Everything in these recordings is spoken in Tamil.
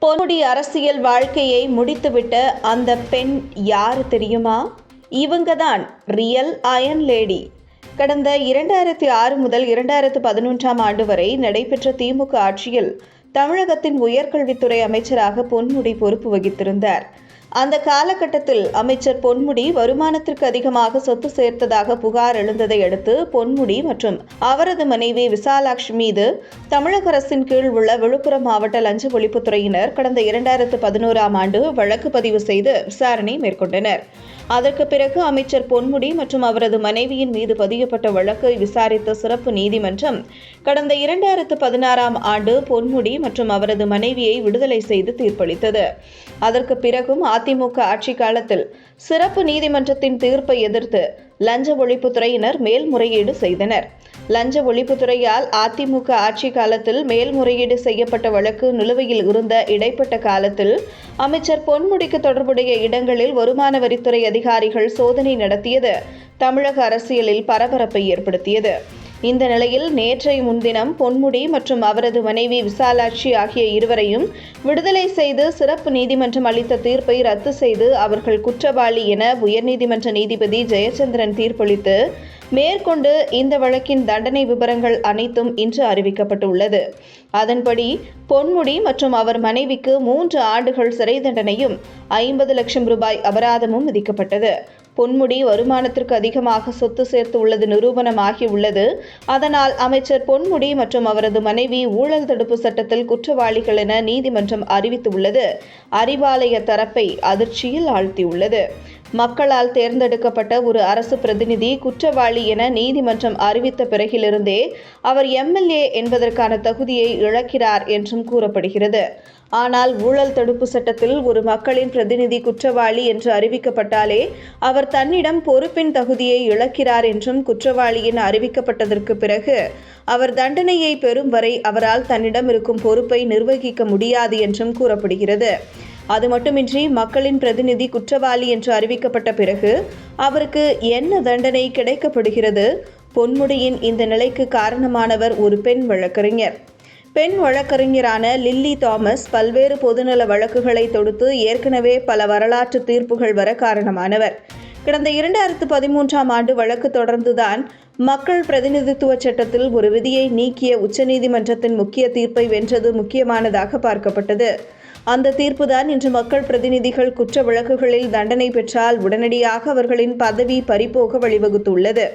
பொன்முடி அரசியல் வாழ்க்கையை முடித்துவிட்ட அந்த பெண் யாரு தெரியுமா? இவங்க தான் ரியல் அயன் லேடி. கடந்த 2006 முதல் 2011ஆம் ஆண்டு வரை நடைபெற்ற திமுக ஆட்சியில் தமிழகத்தின் உயர்கல்வித்துறை அமைச்சராக பொன்முடி பொறுப்பு வகித்திருந்தார். அந்த காலகட்டத்தில் அமைச்சர் பொன்முடி வருமானத்திற்கு அதிகமாக சொத்து சேர்த்ததாக புகார் எழுந்ததை அடுத்து பொன்முடி மற்றும் அவரது மனைவி விசாலாட்சி மீது தமிழக அரசின் கீழ் உள்ள விழுப்புரம் மாவட்ட லஞ்ச ஒழிப்புத்துறையினர் கடந்த 2011ஆம் ஆண்டு வழக்கு பதிவு செய்து விசாரணை மேற்கொண்டனர். அதற்கு பிறகு அமைச்சர் பொன்முடி மற்றும் அவரது மனைவியின் மீது பதியப்பட்ட வழக்கை விசாரித்த சிறப்பு நீதிமன்றம் கடந்த 2016ஆம் ஆண்டு பொன்முடி மற்றும் அவரது மனைவியை விடுதலை செய்து தீர்ப்பளித்தது. அதற்கு பிறகும் அதிமுக ஆட்சி காலத்தில் சிறப்பு நீதிமன்றத்தின் தீர்ப்பை எதிர்த்து லஞ்ச ஒழிப்புத்துறையினர் மேல்முறையீடு செய்தனர். லஞ்ச ஒழிப்புத்துறையால் அதிமுக ஆட்சி காலத்தில் மேல்முறையீடு செய்யப்பட்ட வழக்கு நிலுவையில் இருந்த இடைப்பட்ட காலத்தில் அமைச்சர் பொன்முடிக்கு தொடர்புடைய இடங்களில் வருமான வரித்துறை அதிகாரிகள் சோதனை நடத்தியது தமிழக அரசியலில் பரபரப்பை ஏற்படுத்தியது. இந்த நிலையில் நேற்றைய முன்தினம் பொன்முடி மற்றும் அவரது மனைவி விசாலாட்சி ஆகிய இருவரையும் விடுதலை செய்து சிறப்பு நீதிமன்றம் அளித்த தீர்ப்பை ரத்து செய்து அவர்கள் குற்றவாளி என உயர்நீதிமன்ற நீதிபதி ஜெயச்சந்திரன் தீர்ப்பளித்து மேற்கொண்டு இந்த வழக்கின் தண்டனை விபரங்கள் அனைத்தும் இன்று அறிவிக்கப்பட்டுள்ளது. அதன்படி பொன்முடி மற்றும் அவர் மனைவிக்கு 3 ஆண்டுகள் சிறை தண்டனையும் 50 லட்சம் ரூபாய் அபராதமும் விதிக்கப்பட்டது. பொன்முடி வருமானத்திற்கு அதிகமாக சொத்து சேர்த்து உள்ளது நிரூபணமாகி உள்ளது. அதனால் அமைச்சர் பொன்முடி மற்றும் அவரது மனைவி ஊழல் தடுப்பு சட்டத்தில் குற்றவாளிகள் என நீதிமன்றம் அறிவித்துள்ளது அறிவாலய தரப்பை அதிர்ச்சியில் ஆழ்த்தியுள்ளது. மக்களால் தேர்ந்தெடுக்கப்பட்ட ஒரு அரசு பிரதிநிதி குற்றவாளி என நீதிமன்றம் அறிவித்த பிறகிலிருந்தே அவர் எம்எல்ஏ என்பதற்கான தகுதியை இழக்கிறார் என்றும் கூறப்படுகிறது. ஆனால் ஊழல் தடுப்பு சட்டத்தில் ஒரு மக்களின் பிரதிநிதி குற்றவாளி என்று அறிவிக்கப்பட்டாலே அவர் தன்னிடம் பொறுப்பின் தகுதியை இழக்கிறார் என்றும் குற்றவாளி என அறிவிக்கப்பட்டதற்கு பிறகு அவர் தண்டனையை பெறும் வரை அவரால் தன்னிடம் இருக்கும் பொறுப்பை நிர்வகிக்க முடியாது என்றும் கூறப்படுகிறது. அது மட்டுமின்றி மக்களின் பிரதிநிதி குற்றவாளி என்று அறிவிக்கப்பட்ட பிறகு அவருக்கு என்ன தண்டனை கிடைக்கப்படுகிறது? பொன்முடியின் இந்த நிலைக்கு காரணமானவர் ஒரு பெண் வழக்கறிஞர். பெண் வழக்கறிஞரான லில்லி தாமஸ் பல்வேறு பொதுநல வழக்குகளை தொடுத்து ஏற்கனவே பல வரலாற்று தீர்ப்புகள் வர காரணமானவர். கடந்த 2013ஆம் ஆண்டு வழக்கு தொடர்ந்துதான் மக்கள் பிரதிநிதித்துவ சட்டத்தில் ஒரு விதியை நீக்கிய உச்சநீதிமன்றத்தின் முக்கிய தீர்ப்பை வென்றது முக்கியமானதாக பார்க்கப்பட்டது. அந்த தீர்ப்புதான் இன்று மக்கள் பிரதிநிதிகள் குற்ற வழக்குகளில் தண்டனை பெற்றால் உடனடியாக அவர்களின் பதவி பறிபோக வழிவகுத்துள்ளது.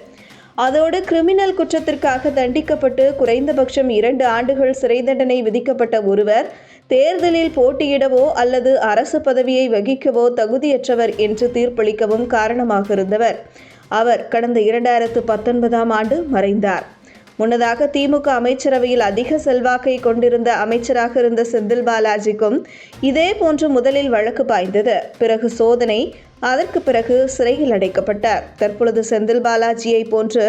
அதோடு கிரிமினல் குற்றத்திற்காக தண்டிக்கப்பட்டு குறைந்தபட்சம் 2 ஆண்டுகள் சிறை தண்டனை விதிக்கப்பட்ட ஒருவர் தேர்தலில் போட்டியிடவோ அல்லது அரசு பதவியை வகிக்கவோ தகுதியற்றவர் என்று தீர்ப்பளிக்கவும் காரணமாக இருந்தவர். அவர் கடந்த 2019ஆம் ஆண்டு மறைந்தார். முன்னதாக திமுக அமைச்சரவையில் அதிக செல்வாக்கை கொண்டிருந்த அமைச்சராக இருந்த செந்தில் பாலாஜிக்கும் இதே போன்று முதலில் வழக்கு பாய்ந்தது. பிறகு சோதனை, அதற்கு பிறகு சிறையில் அடைக்கப்பட்டார். தற்பொழுது செந்தில் பாலாஜியை போன்று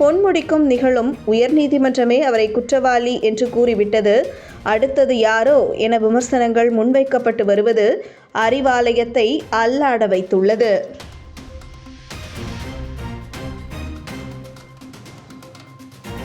பொன்முடிக்கும் நிகழும். உயர்நீதிமன்றமே அவரை குற்றவாளி என்று கூறிவிட்டது. அடுத்தது யாரோ என விமர்சனங்கள் முன்வைக்கப்பட்டு வருவது அறிவாலயத்தை அல்லாட வைத்துள்ளது.